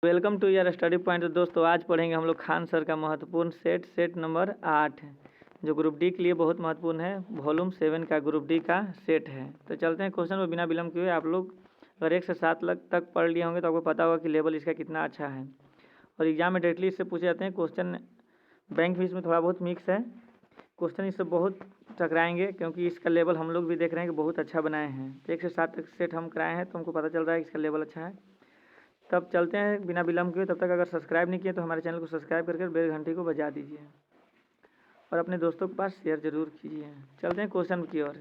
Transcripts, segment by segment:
Welcome to your study point. दोस्तों आज पढ़ेंगे हम लोग खान सर का महत्वपूर्ण सेट नंबर 8 जो ग्रुप डी के लिए बहुत महत्वपूर्ण है। वॉल्यूम 7 का ग्रुप डी का सेट है। तो चलते हैं क्वेश्चन में बिना विलम्ब किए। आप लोग अगर 1 से 7 तक पढ़ लिए होंगे तो आपको पता होगा कि लेवल इसका कितना अच्छा है और एग्जाम में डायरेक्टली इससे पूछे जाते हैं क्वेश्चन। बैंक भी इसमें थोड़ा बहुत मिक्स है, क्वेश्चन इससे बहुत टकराएंगे क्योंकि इसका लेवल हम लोग भी देख रहे हैं कि बहुत अच्छा बनाए हैं। 1 से 7 तक सेट हम कराए हैं तो हमको पता चल रहा है कि इसका लेवल अच्छा है। तब चलते हैं बिना विलम्ब किए। तब तक अगर सब्सक्राइब नहीं किए तो हमारे चैनल को सब्सक्राइब करके बेल घंटी को बजा दीजिए और अपने दोस्तों के पास शेयर जरूर कीजिए। चलते हैं क्वेश्चन की ओर।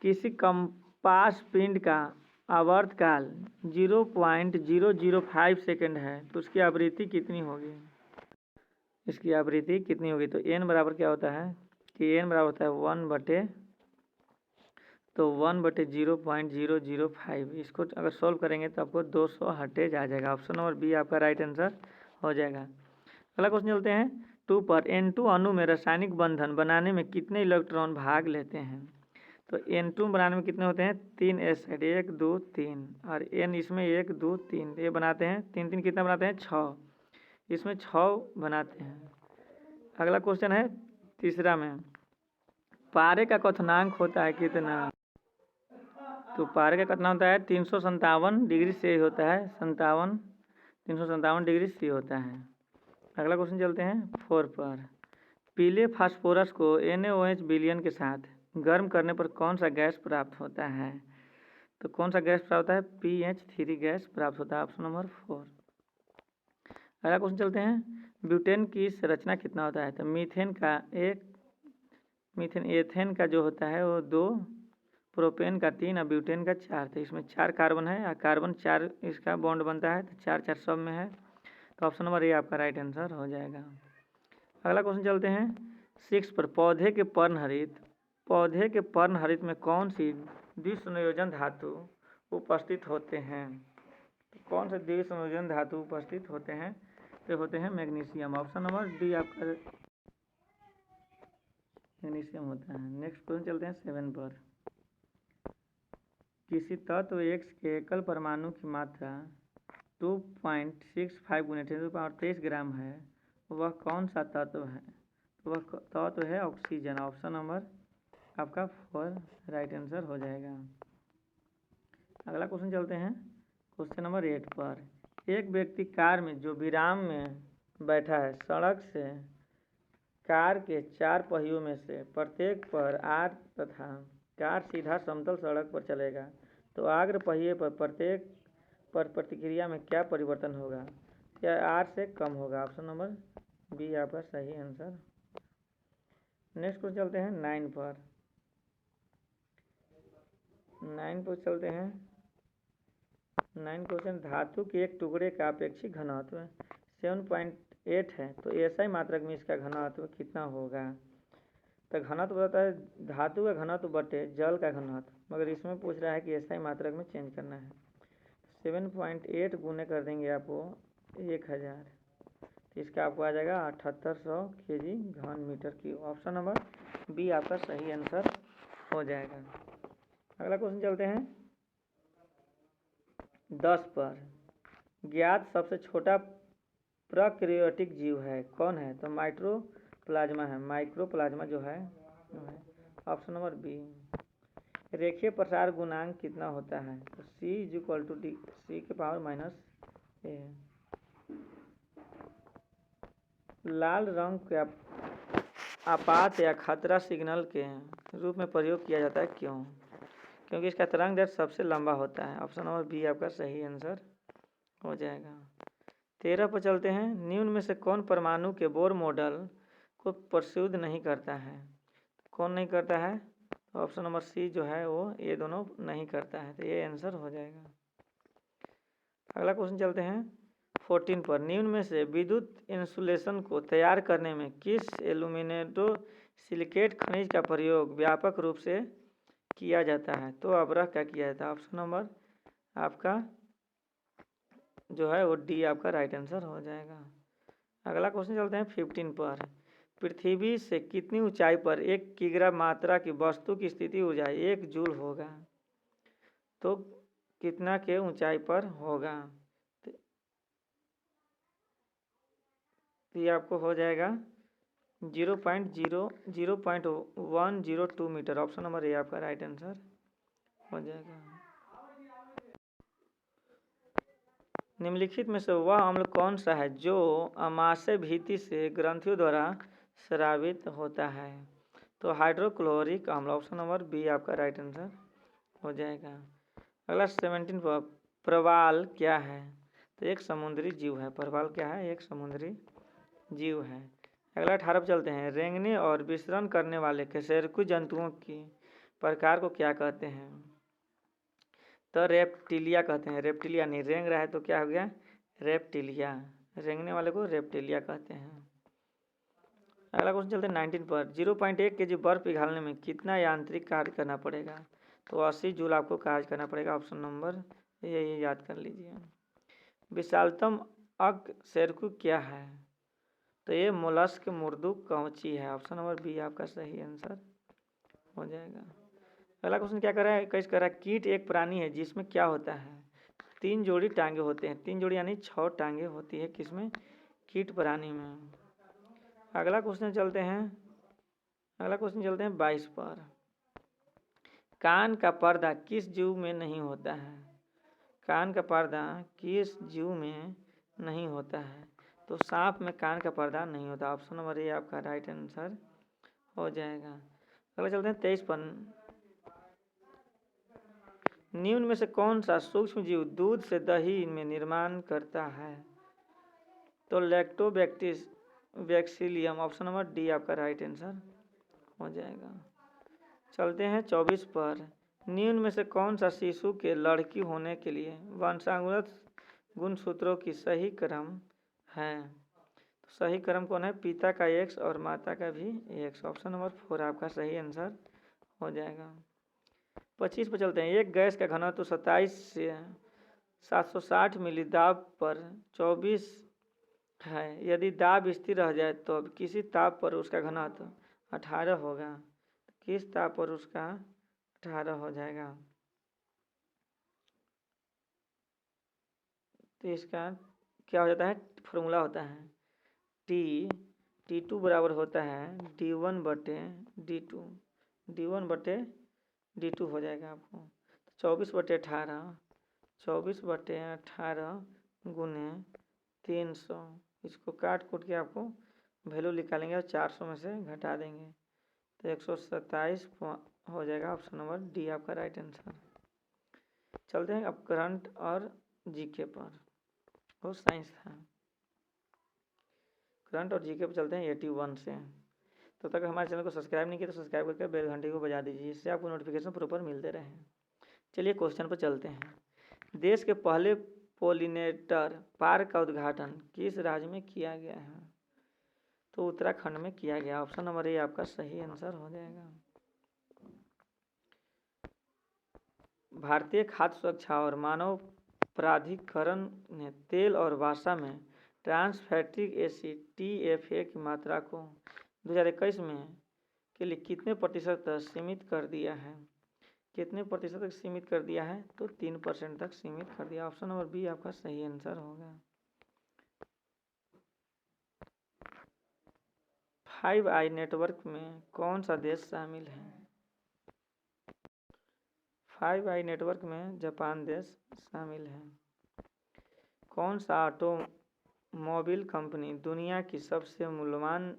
किसी कंपास पिंड का आवर्तकाल 0.005 सेकेंड है तो उसकी आवृत्ति कितनी होगी। इसकी आवृत्ति कितनी होगी तो n बराबर क्या होता है कि n बराबर होता है 1/0.005। इसको अगर सॉल्व करेंगे तो आपको 200 हटेज आ जाएगा। ऑप्शन नंबर बी आपका राइट आंसर हो जाएगा। अगला क्वेश्चन चलते हैं। 2 पर N2 अणु में रासायनिक बंधन बनाने में कितने इलेक्ट्रॉन भाग लेते हैं। तो N2 बनाने में कितने होते हैं 3 एसिड 1 2 3 और N इसमें 1 2 3 ये बनाते हैं 3 3 कितना बनाते हैं 6, इसमें 6 बनाते हैं। अगला क्वेश्चन है तीसरा में, पारे का क्वथनांक होता है कितना। तो पारे का कितना होता है 357 डिग्री से होता है 357 डिग्री से होता है। अगला क्वेश्चन चलते हैं 4 पर। पीले फास्फोरस को NaOH विलयन के साथ गर्म करने पर कौन सा गैस प्राप्त होता है। तो कौन सा गैस प्राप्त होता है PH3 गैस प्राप्त होता है। Option number 4। अगला क्वेश्चन चलते हैं। ब्यूटेन की संरचना कितना होता है तो मीथेन एथेन का जो होता है वो 2, प्रोपेन का 3 और ब्यूटेन का 4। तो इसमें 4 कार्बन है और कार्बन 4 इसका बॉन्ड बनता है तो 4 4 सब में है। तो ऑप्शन नंबर ए आपका राइट आंसर हो जाएगा। अगला क्वेश्चन चलते हैं 6 पर। पौधे के पर्णहरित में कौन सी द्विसंयोजन धातु उपस्थित होते हैं। तो कौन से द्विसंयोजन धातु उपस्थित होते हैं तो होते हैं मैग्नीशियम। ऑप्शन नंबर डी आपका मैग्नीशियम होता है। नेक्स्ट क्वेश्चन चलते हैं 7 पर। किसी तत्व X के एकल परमाणु की मात्रा 2.65 × 10⁻23 ग्राम है, वह कौन सा तत्व है। तो वह तत्व है ऑक्सीजन। ऑप्शन नंबर आपका 4 राइट आंसर हो जाएगा। अगला क्वेश्चन चलते हैं क्वेश्चन नंबर 8 पर। एक व्यक्ति कार में जो विराम में बैठा है, सड़क से कार के 4 पहियों में से प्रत्येक पर R तथा कार सीधा समतल सड़क पर चलेगा तो अग्र पहिए पर प्रत्येक पर प्रतिक्रिया में क्या परिवर्तन होगा। यह R से कम होगा। ऑप्शन नंबर बी आपका सही आंसर। नेक्स्ट क्वेश्चन चलते हैं 9 पर। 9 पर चलते हैं। 9 क्वेश्चन। धातु के एक टुकड़े का अपेक्षित घनत्व 7.8 है तो SI मात्रक में इसका घनत्व कितना होगा। तो घनत्व बताता है धातु का घनत्व बटे जल का घनत्व, मगर इसमें पूछ रहा है कि SI मात्रक में चेंज करना है। 7.8 गुने कर देंगे आपको 1000 तो इसका आपको आ जाएगा 7800 kg घन मीटर की। ऑप्शन नंबर बी आपका सही आंसर हो जाएगा। अगला क्वेश्चन चलते हैं 10 पर। ज्ञात सबसे छोटा प्रोकैरियोटिक जीव है कौन है तो माइक्रोप्लाज्मा है। माइक्रोप्लाज्मा जो है ऑप्शन नंबर बी। रेखीय प्रसार गुणांक कितना होता है तो C = D C⁻⁻A। लाल रंग का आपात या खतरा सिग्नल के रूप में प्रयोग किया जाता है क्यों। क्योंकि इसका तरंग दैर्ध्य सबसे लंबा होता है। ऑप्शन नंबर बी आपका सही आंसर हो जाएगा। 13 पर चलते हैं। निम्न में से कौन परमाणु के बोर मॉडल को प्रस्तुत नहीं करता है। कौन नहीं करता है ऑप्शन नंबर सी जो है वो ये दोनों नहीं करता है तो ये आंसर हो जाएगा। अगला क्वेश्चन चलते हैं 14 पर। निम्न में से विद्युत इंसुलेशन को तैयार करने में किस एल्यूमिनेटो-सिलिकेट खनिज का प्रयोग व्यापक रूप से किया जाता है तो अब्रह का किया जाता है। ऑप्शन नंबर आपका जो है वो डी आपका राइट आंसर हो जाएगा। अगला क्वेश्चन चलते हैं 15 पर। पृथ्वी से कितनी ऊंचाई पर 1 किग्रा मात्रा की वस्तु की स्थिति ऊर्जा 1 जूल होगा तो कितना के ऊंचाई पर होगा। तो ये आपको हो जाएगा 0.102 मीटर। ऑप्शन नंबर ए आपका राइट आंसर हो जाएगा। निम्नलिखित में से वह अम्ल कौन सा है जो अमाशय भीति से ग्रंथियों द्वारा स्रावित होता है? तो हाइड्रोक्लोरिक अम्ल। ऑप्शन नंबर बी आपका राइट आंसर हो जाएगा। अगला 17 पर प्रवाल क्या है? तो एक समुद्री जीव है। प्रवाल क्या है? एक समुद्री जीव है। अगला 18 पर चलते हैं। रेंगने और विचरण करने वाले कशेरुकी जंतुओं की प्रकार को क्या कहते हैं? तो रेप्टिलिया कहते हैं। रेप्टिलिया नहीं, रेंग रहा है तो क्या हो गया? रेप्टिलिया। रेंगने वाले को रेप्टिलिया कहते हैं। अगला क्वेश्चन चलते हैं 19 पर। 0.1 kg बर्फ पिघालने में कितना यांत्रिक कार्य करना पड़ेगा? तो 80 जूल आपको कार्य करना पड़ेगा। ऑप्शन नंबर ये याद कर लीजिए। विशालतम अकशेरुकी क्या है? तो ये मोलस्क मुर्दू कवची है। ऑप्शन नंबर बी आपका सही आंसर हो जाएगा। अगला क्वेश्चन क्या कर रहा है? कैसे कर रहा है? कीट एक प्राणी है जिसमें क्या होता है? 3 जोड़ी टांगे होते हैं। 3 जोड़ी यानी 6 टांगे होती है किसमें? कीट प्राणी में। अगला क्वेश्चन चलते हैं 22 पर। कान का पर्दा किस जीव में नहीं होता है? कान का पर्दा किस जीव में नहीं होता है? तो सांप में कान का पर्दा नहीं होता। ऑप्शन नंबर ए आपका राइट आंसर हो जाएगा। अगला चलते हैं 23 पर। निम्न में से कौन सा सूक्ष्म जीव दूध से दही में निर्माण करता है? तो लैक्टोबैक्टीरियम। ऑप्शन नंबर डी आपका राइट आंसर हो जाएगा। चलते हैं 24 पर। निम्न में से कौन सा शिशु के लड़की होने के लिए वंशानुगत गुणसूत्रों की सही क्रम है? तो सही क्रम कौन है? पिता का X और माता का भी X। ऑप्शन नंबर 4 आपका सही आंसर हो जाएगा। 25 पर चलते हैं। एक गैस का घनत्व 27 से 760 मिली दाब पर 24 है। यदि दाब स्थिर रह जाए तो अब किसी ताप पर उसका घनत्व 18 होगा। किस ताप पर उसका 18 हो जाएगा? तो इसका क्या हो जाता है? फॉर्मूला होता है T2 बराबर होता है D1/D2। D1/D2 हो जाएगा आपको। 24/18 गुने 300। इसको काट कूट के आपको वैल्यू निकालेंगे और 400 में से घटा देंगे तो 127 हो जाएगा। ऑप्शन नंबर डी आपका राइट आंसर। चलते हैं अब करंट और जीके पर। वो साइंस था। करंट और जीके पर चलते हैं 81 से। तो तक हमारे चैनल को सब्सक्राइब नहीं किया तो सब्सक्राइब करके बेल घंटी को बजा दीजिए, इससे आपको नोटिफिकेशन प्रॉपर मिलते रहे। चलिए क्वेश्चन पर चलते हैं। देश के पहले पोलिनेटर पार्क का उद्घाटन किस राज्य में किया गया है? तो उत्तराखंड में किया गया। ऑप्शन नंबर ए आपका सही आंसर हो जाएगा। भारतीय खाद्य सुरक्षा और मानव प्राधिकरण ने तेल और वसा में ट्रांस फैटी एसिड TFA की मात्रा को 2021 में के लिए कितने प्रतिशत तक सीमित कर दिया है? कितने प्रतिशत तक सीमित कर दिया है? तो 3% तक सीमित कर दिया। ऑप्शन नंबर बी आपका सही आंसर होगा। 5i नेटवर्क में कौन सा देश शामिल है? 5i नेटवर्क में जापान देश शामिल है। कौन सा ऑटोमोबाइल कंपनी दुनिया की सबसे मूल्यवान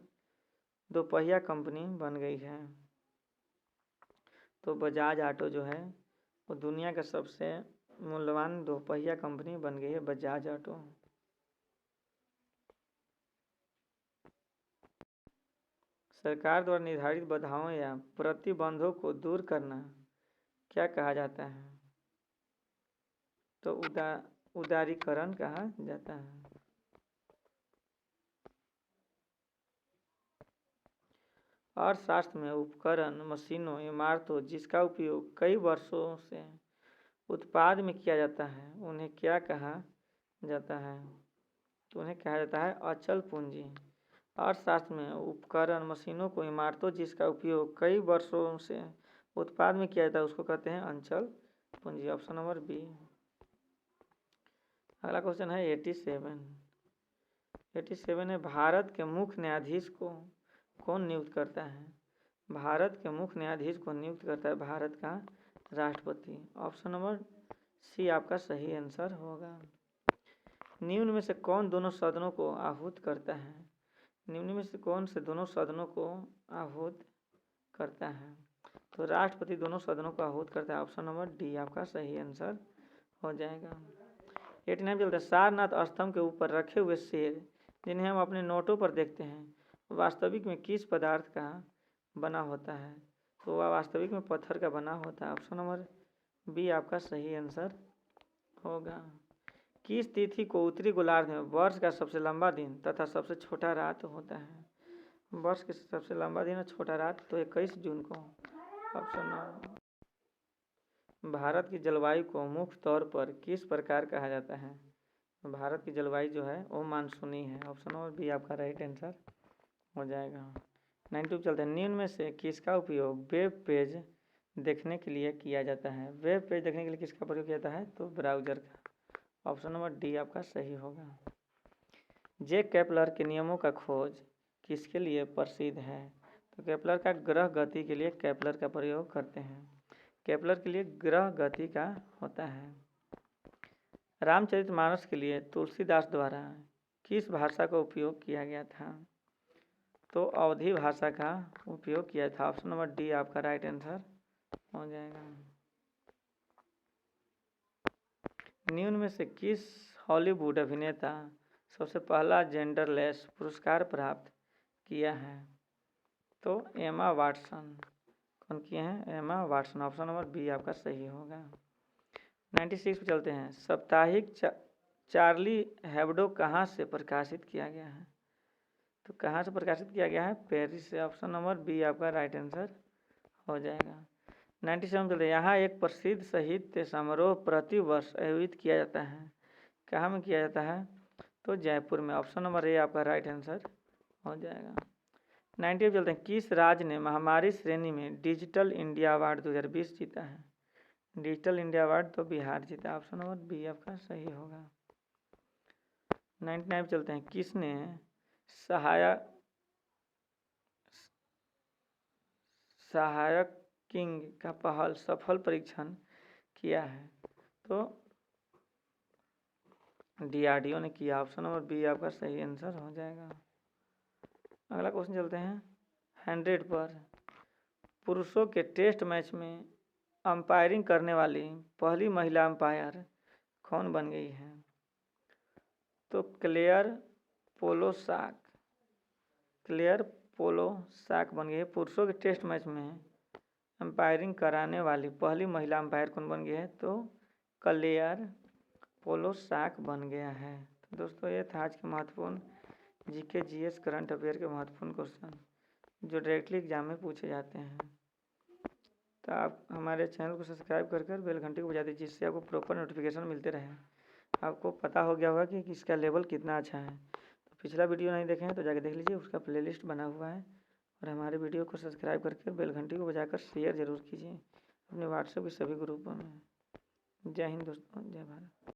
दोपहिया कंपनी बन गई है? तो बजाज ऑटो जो है वो दुनिया का सबसे मूल्यवान दोपहिया कंपनी बन गई है, बजाज ऑटो। सरकार द्वारा निर्धारित बाधाओं या प्रतिबंधों को दूर करना क्या कहा जाता है? तो उदारीकरण कहा जाता है। अर्थशास्त्र में उपकरण, मशीनों, इमारतों जिसका उपयोग कई वर्षों से उत्पाद में किया जाता है उन्हें क्या कहा जाता है? तो उन्हें कहा जाता है अचल पूंजी। अर्थशास्त्र में उपकरण, मशीनों को, इमारतों जिसका उपयोग कई वर्षों से उत्पाद में किया जाता है उसको कहते हैं अचल पूंजी। Option number B. अगला क्वेश्चन है 87। 87 है, भारत के मुख्य न्यायाधीश को कौन नियुक्त करता है? भारत के मुख्य न्यायाधीश को नियुक्त करता है भारत का राष्ट्रपति। ऑप्शन नंबर सी आपका सही आंसर होगा। निम्न में से कौन दोनों सदनों को आहूत करता है? निम्न में से कौन से दोनों सदनों को आहूत करता है? तो राष्ट्रपति दोनों सदनों को आहूत करता है। ऑप्शन नंबर डी आपका सही आंसर हो जाएगा। 89 चलता है, सारनाथ स्तंभ के ऊपर रखे हुए शेर जिन्हें हम अपने नोटों पर देखते हैं वास्तविक में किस पदार्थ का बना होता है? तो वह वास्तविक में पत्थर का बना होता है। ऑप्शन नंबर बी आपका सही आंसर होगा। किस तिथि को उत्तरी गोलार्ध में वर्ष का सबसे लंबा दिन तथा सबसे छोटा रात होता है? वर्ष का सबसे लंबा दिन और छोटा रात तो 21 जून को। Option number. भारत की जलवायु को मुख्य तौर पर किस प्रकार कहा जाता है? भारत की जलवायु जो है वो मानसूनी है। ऑप्शन नंबर बी आपका राइट आंसर हो जाएगा। 92 चलते हैं, निम्न में से किसका उपयोग वेब पेज देखने के लिए किया जाता है? वेब पेज देखने के लिए किसका प्रयोग किया जाता है? तो ब्राउजर का। ऑप्शन नंबर डी आपका सही होगा। जे केपलर के नियमों का खोज किसके लिए प्रसिद्ध है? तो केपलर का ग्रह गति के लिए केपलर का प्रयोग करते हैं। केपलर के लिए ग्रह गति का होता है। रामचरितमानस के लिए तुलसीदास द्वारा किस भाषा का उपयोग किया गया था? तो अवधी भाषा का उपयोग किया था। ऑप्शन नंबर डी आपका राइट आंसर हो जाएगा। निम्न में से किस हॉलीवुड अभिनेता सबसे पहला जेंडरलेस पुरस्कार प्राप्त किया है? तो एमा वाटसन। कौन किए हैं? एमा वाटसन। ऑप्शन नंबर बी आपका सही होगा। 96 पे चलते हैं, साप्ताहिक चार्ली हेब्डो कहाँ से प्रकाशित किया गया है? तो कहाँ से प्रकाशित किया गया है? पेरिस से। ऑप्शन नंबर बी आपका राइट आंसर हो जाएगा। 97 चलते हैं, यहाँ एक प्रसिद्ध साहित्य समारोह प्रतिवर्ष आयोजित किया जाता है। कहाँ में किया जाता है? तो जयपुर में। ऑप्शन नंबर ए आपका राइट आंसर हो जाएगा। 98 चलते हैं, किस राज्य ने महामारी श्रेणी में डिजिटल इंडिया अवार्ड 2020 जीता है? डिजिटल इंडिया अवार्ड तो बिहार जीता। ऑप्शन नंबर बी आपका सही होगा। 99 चलते हैं, किसने सहायक किंग का पहल सफल परीक्षण किया है? तो डीआरडीओ ने किया। ऑप्शन नंबर बी आपका सही आंसर हो जाएगा। अगला क्वेश्चन चलते हैं, 100 पर पुरुषों के टेस्ट मैच में अंपायरिंग करने वाली पहली महिला अंपायर कौन बन गई है? तो क्लेयर पोलोसाक बन गई है। पुरुषों के टेस्ट मैच में अंपायरिंग कराने वाली पहली महिला अंपायर कौन बन गई है? तो क्लेयर पोलोसाक बन गया है। तो दोस्तों ये था आज के महत्वपूर्ण जीके जीएस करंट अफेयर के महत्वपूर्ण क्वेश्चन जो डायरेक्टली एग्जाम में पूछे जाते हैं। तो आप हमारे चैनल को सब्सक्राइब कर बेल घंटी को बजा दीजिए जिससे आपको प्रॉपर नोटिफिकेशन मिलते रहे। आपको पता हो गया होगा कि इसका लेवल कितना अच्छा है। तो पिछला वीडियो नहीं देखे हैं तो जाके देख लीजिए, उसका प्लेलिस्ट बना हुआ है। और हमारे वीडियो को सब्सक्राइब करके बेल घंटी को बजाकर शेयर ज़रूर कीजिए अपने व्हाट्सएप के सभी ग्रुपों में। जय हिंद दोस्तों, जय भारत।